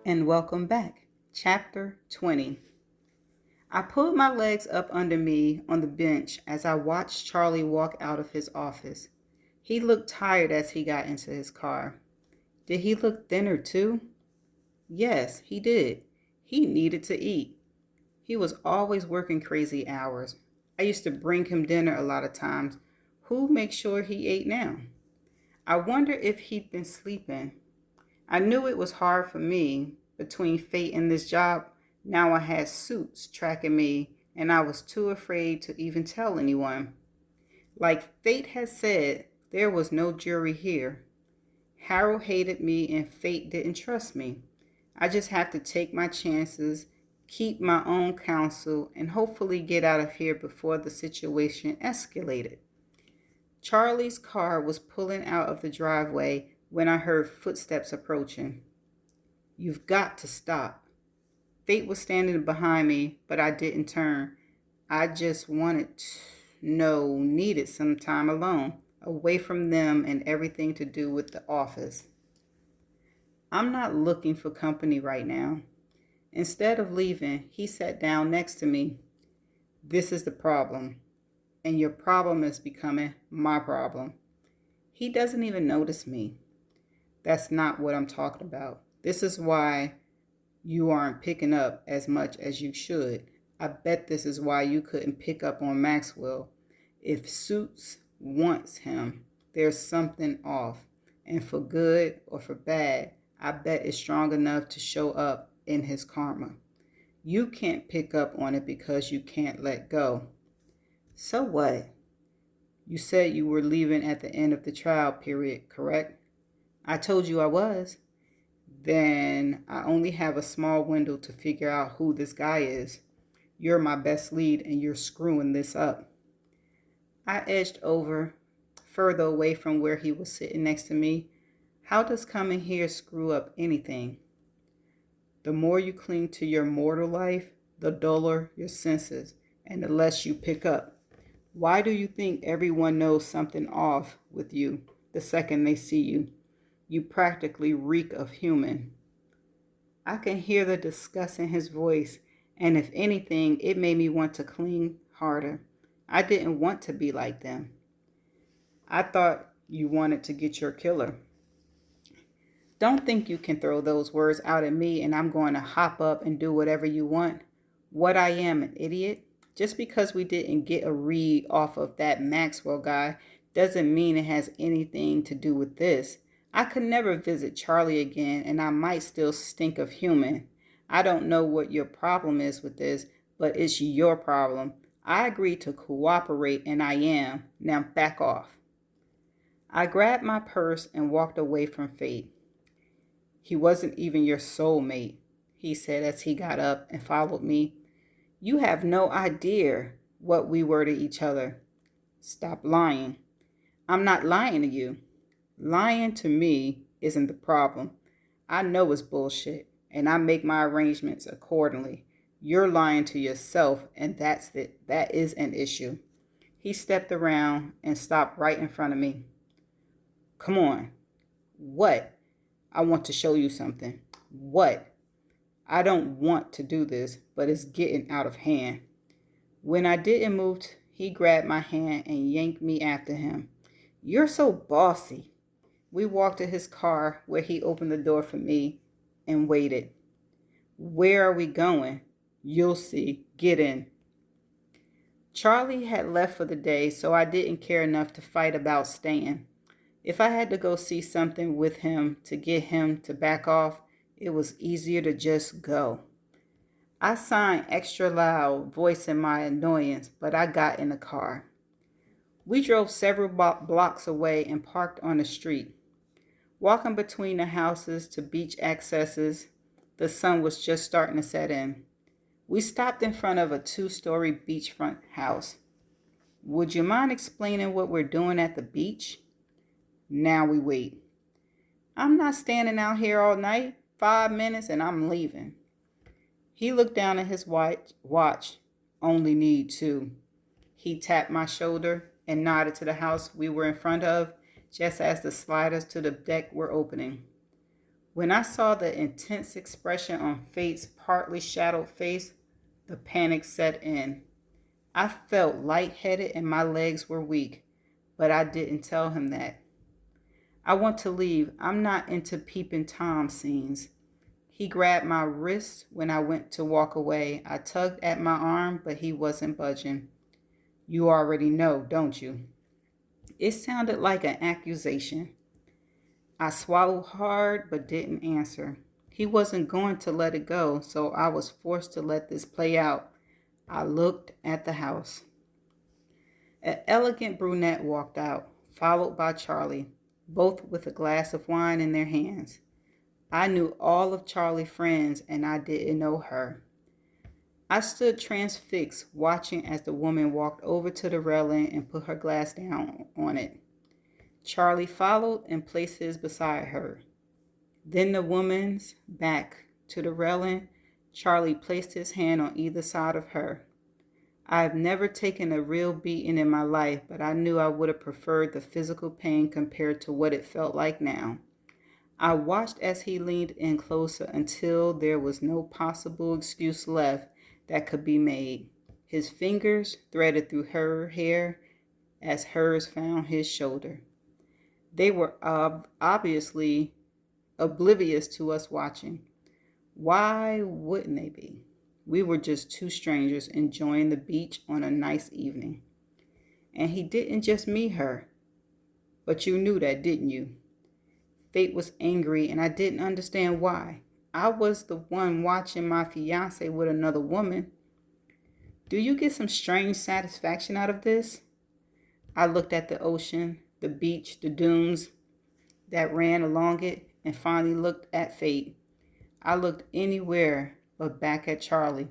and welcome back. Chapter 20. I pulled my legs up under me on the bench as I watched Charlie walk out of his office. He looked tired as he got into his car. Did he look thinner too? Yes, he did. He needed to eat. He was always working crazy hours. I used to bring him dinner a lot of times. Who makes sure he ate now? I wonder if he'd been sleeping. I knew it was hard for me. Between fate and this job, now I had suits tracking me, and I was too afraid to even tell anyone. Like fate had said, there was no jury here. Harold hated me, and fate didn't trust me. I just have to take my chances, keep my own counsel, and hopefully get out of here before the situation escalated. Charlie's car was pulling out of the driveway when I heard footsteps approaching. You've got to stop. Fate was standing behind me, but I didn't turn. I just needed some time alone, away from them and everything to do with the office. I'm not looking for company right now. Instead of leaving, he sat down next to me. This is the problem, and your problem is becoming my problem. He doesn't even notice me. That's not what I'm talking about. This is why you aren't picking up as much as you should. I bet this is why you couldn't pick up on Maxwell. If Suits wants him, there's something off. And for good or for bad, I bet it's strong enough to show up in his karma. You can't pick up on it because you can't let go. So what? You said you were leaving at the end of the trial period, correct? I told you I was. Then I only have a small window to figure out who this guy is. You're my best lead and you're screwing this up. I edged over, further away from where he was sitting next to me. How does coming here screw up anything? The more you cling to your mortal life, the duller your senses and the less you pick up. Why do you think everyone knows something off with you the second they see you? You practically reek of human. I can hear the disgust in his voice, and if anything, it made me want to cling harder. I didn't want to be like them. I thought you wanted to get your killer. Don't think you can throw those words out at me and I'm going to hop up and do whatever you want. What I am, an idiot? Just because we didn't get a read off of that Maxwell guy doesn't mean it has anything to do with this. I could never visit Charlie again, and I might still stink of human. I don't know what your problem is with this, but it's your problem. I agreed to cooperate, and I am. Now back off. I grabbed my purse and walked away from Fate. He wasn't even your soulmate, he said as he got up and followed me. You have no idea what we were to each other. Stop lying. I'm not lying to you. Lying to me isn't the problem. I know it's bullshit, and I make my arrangements accordingly. You're lying to yourself, and that's it. That is an issue. He stepped around and stopped right in front of me. Come on. What? I want to show you something. What? I don't want to do this, but it's getting out of hand. When I didn't move, he grabbed my hand and yanked me after him. You're so bossy. We walked to his car where he opened the door for me and waited. Where are we going? You'll see. Get in. Charlie had left for the day, so I didn't care enough to fight about staying. If I had to go see something with him to get him to back off, it was easier to just go. I signed extra loud, voicing my annoyance, but I got in the car. We drove several blocks away and parked on the street. Walking between the houses to beach accesses, the sun was just starting to set in. We stopped in front of a 2-story beachfront house. Would you mind explaining what we're doing at the beach? Now we wait. I'm not standing out here all night. 5 minutes and I'm leaving. He looked down at his watch. Only need 2. He tapped my shoulder and nodded to the house we were in front of, just as the sliders to the deck were opening. When I saw the intense expression on Fate's partly shadowed face, the panic set in. I felt lightheaded and my legs were weak, but I didn't tell him that. I want to leave. I'm not into peeping Tom scenes. He grabbed my wrist when I went to walk away. I tugged at my arm, but he wasn't budging. You already know, don't you? It sounded like an accusation. I swallowed hard but didn't answer. He wasn't going to let it go, so I was forced to let this play out. I looked at the house. An elegant brunette walked out, followed by Charlie, both with a glass of wine in their hands. I knew all of Charlie's friends and I didn't know her. I stood transfixed, watching as the woman walked over to the railing and put her glass down on it. Charlie followed and placed his beside her. Then the woman's back to the railing. Charlie placed his hand on either side of her. I've never taken a real beating in my life, but I knew I would have preferred the physical pain compared to what it felt like now. I watched as he leaned in closer until there was no possible excuse left that could be made. His fingers threaded through her hair as hers found his shoulder. They were obviously oblivious to us watching. Why wouldn't they be? We were just two strangers enjoying the beach on a nice evening. And he didn't just meet her. But you knew that, didn't you? Fate was angry and I didn't understand why. I was the one watching my fiance with another woman. Do you get some strange satisfaction out of this? I looked at the ocean, the beach, the dunes that ran along it, and finally looked at Fate. I looked anywhere but back at Charlie.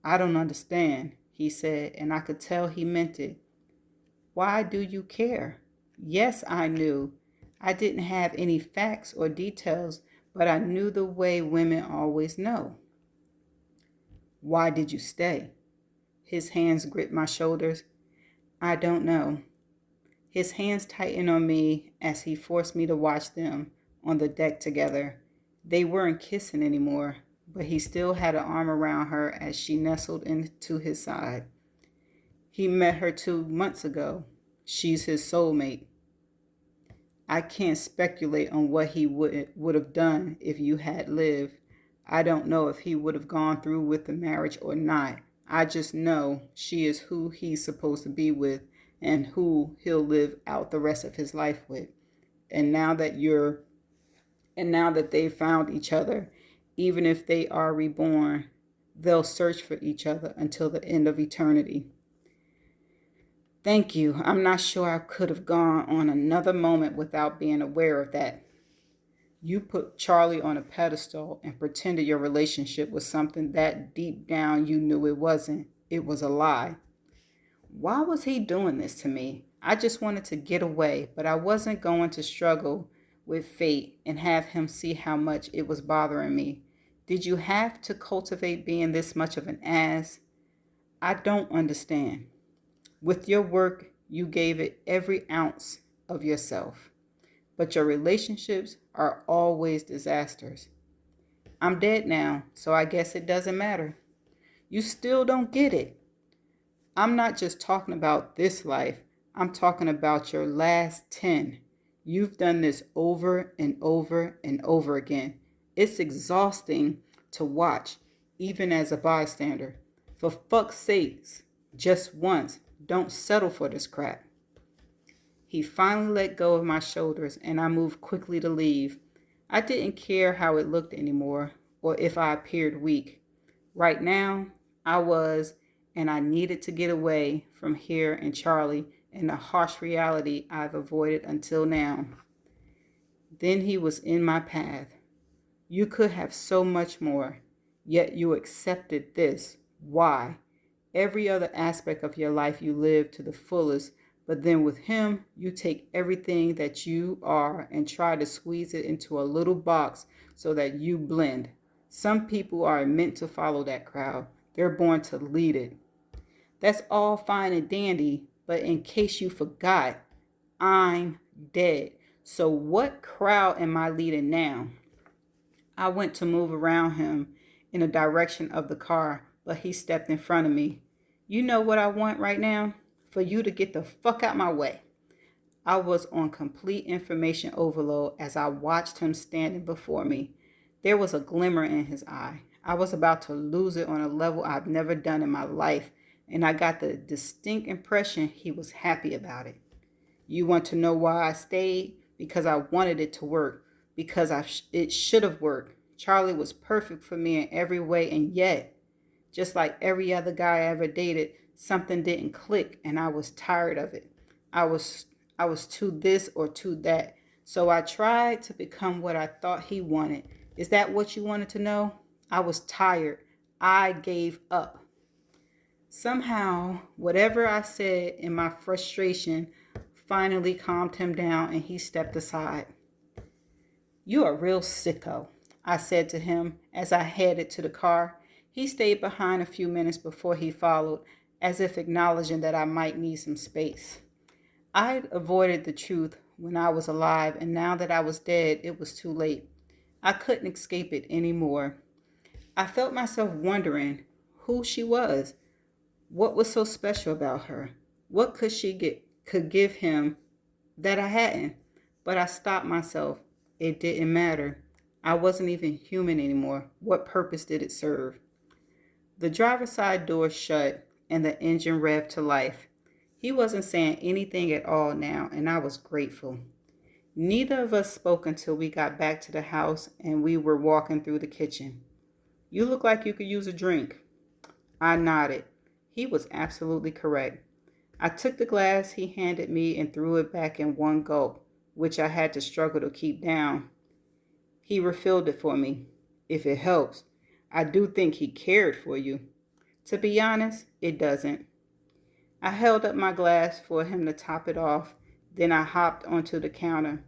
I don't understand, he said, and I could tell he meant it. Why do you care? Yes, I knew. I didn't have any facts or details, but I knew the way women always know. Why did you stay? His hands gripped my shoulders. I don't know. His hands tightened on me as he forced me to watch them on the deck together. They weren't kissing anymore, but he still had an arm around her as she nestled into his side. He met her 2 months ago. She's his soulmate. I can't speculate on what he would have done if you had lived. I don't know if he would have gone through with the marriage or not. I just know she is who he's supposed to be with and who he'll live out the rest of his life with. And now that they've found each other, even if they are reborn, they'll search for each other until the end of eternity. Thank you. I'm not sure I could have gone on another moment without being aware of that. You put Charlie on a pedestal and pretended your relationship was something that deep down you knew it wasn't. It was a lie. Why was he doing this to me? I just wanted to get away, but I wasn't going to struggle with fate and have him see how much it was bothering me. Did you have to cultivate being this much of an ass? I don't understand. With your work, you gave it every ounce of yourself, but your relationships are always disasters. I'm dead now, so I guess it doesn't matter. You still don't get it. I'm not just talking about this life. I'm talking about your last 10. You've done this over and over and over again. It's exhausting to watch, even as a bystander. For fuck's sakes, just once, don't settle for this crap. He finally let go of my shoulders and I moved quickly to leave. I didn't care how it looked anymore or if I appeared weak. Right now, I was, and I needed to get away from here and Charlie and the harsh reality I've avoided until now. Then he was in my path. You could have so much more, yet you accepted this. Why? Every other aspect of your life you live to the fullest, but then with him, you take everything that you are and try to squeeze it into a little box so that you blend. Some people are meant to follow that crowd. They're born to lead it. That's all fine and dandy, but in case you forgot, I'm dead. So what crowd am I leading now? I went to move around him in the direction of the car, but he stepped in front of me. You know what I want right now? For you to get the fuck out my way. I was on complete information overload as I watched him standing before me. There was a glimmer in his eye. I was about to lose it on a level I've never done in my life, and I got the distinct impression he was happy about it. You want to know why I stayed? Because I wanted it to work. Because it should have worked. Charlie was perfect for me in every way, and yet, just like every other guy I ever dated, something didn't click, and I was tired of it. I was I was too this or too that. So I tried to become what I thought he wanted. Is that what you wanted to know? I was tired. I gave up. Somehow, whatever I said in my frustration finally calmed him down and he stepped aside. You are a real sicko, I said to him as I headed to the car. He stayed behind a few minutes before he followed, as if acknowledging that I might need some space. I'd avoided the truth when I was alive, and now that I was dead, it was too late. I couldn't escape it anymore. I felt myself wondering who she was. What was so special about her? What could give him that I hadn't? But I stopped myself. It didn't matter. I wasn't even human anymore. What purpose did it serve? The driver's side door shut and the engine revved to life. He wasn't saying anything at all now, and I was grateful. Neither of us spoke until we got back to the house and we were walking through the kitchen. You look like you could use a drink. I nodded. He was absolutely correct. I took the glass he handed me and threw it back in one gulp, which I had to struggle to keep down. He refilled it for me. If it helps, I do think he cared for you. To be honest, it doesn't. I held up my glass for him to top it off, then I hopped onto the counter.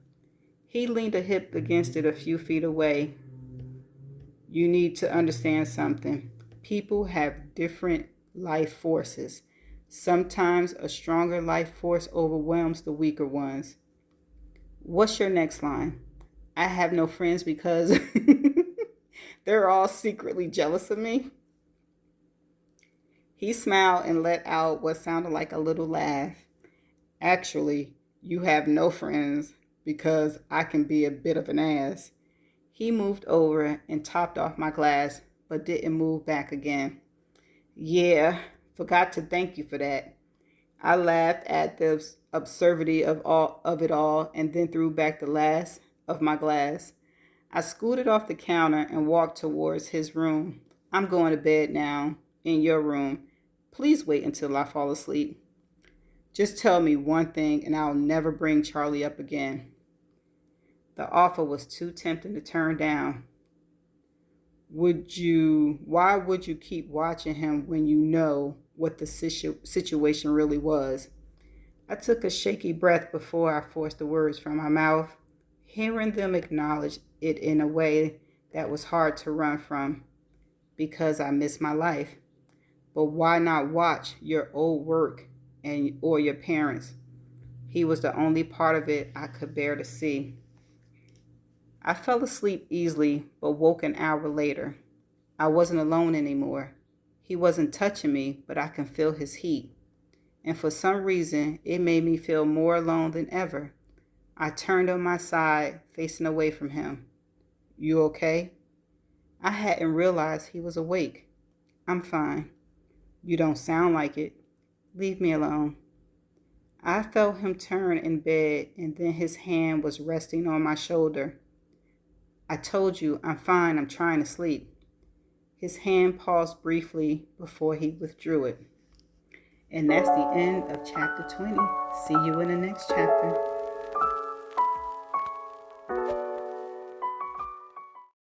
He leaned a hip against it a few feet away. You need to understand something. People have different life forces. Sometimes a stronger life force overwhelms the weaker ones. What's your next line? I have no friends because they're all secretly jealous of me. He smiled and let out what sounded like a little laugh. Actually, you have no friends because I can be a bit of an ass. He moved over and topped off my glass, but didn't move back again. Yeah, forgot to thank you for that. I laughed at the absurdity of it all and then threw back the last of my glass. I scooted off the counter and walked towards his room. I'm going to bed now, in your room. Please wait until I fall asleep. Just tell me one thing and I'll never bring Charlie up again. The offer was too tempting to turn down. Why would you keep watching him when you know what the situation really was? I took a shaky breath before I forced the words from my mouth. Hearing them acknowledge it in a way that was hard to run from, because I miss my life. But why not watch your old work or your parents? He was the only part of it I could bear to see. I fell asleep easily, but woke an hour later. I wasn't alone anymore. He wasn't touching me, but I can feel his heat. And for some reason, it made me feel more alone than ever. I turned on my side, facing away from him. You okay? I hadn't realized he was awake. I'm fine. You don't sound like it. Leave me alone. I felt him turn in bed, and then his hand was resting on my shoulder. I told you, I'm fine. I'm trying to sleep. His hand paused briefly before he withdrew it. And that's the end of chapter 20. See you in the next chapter.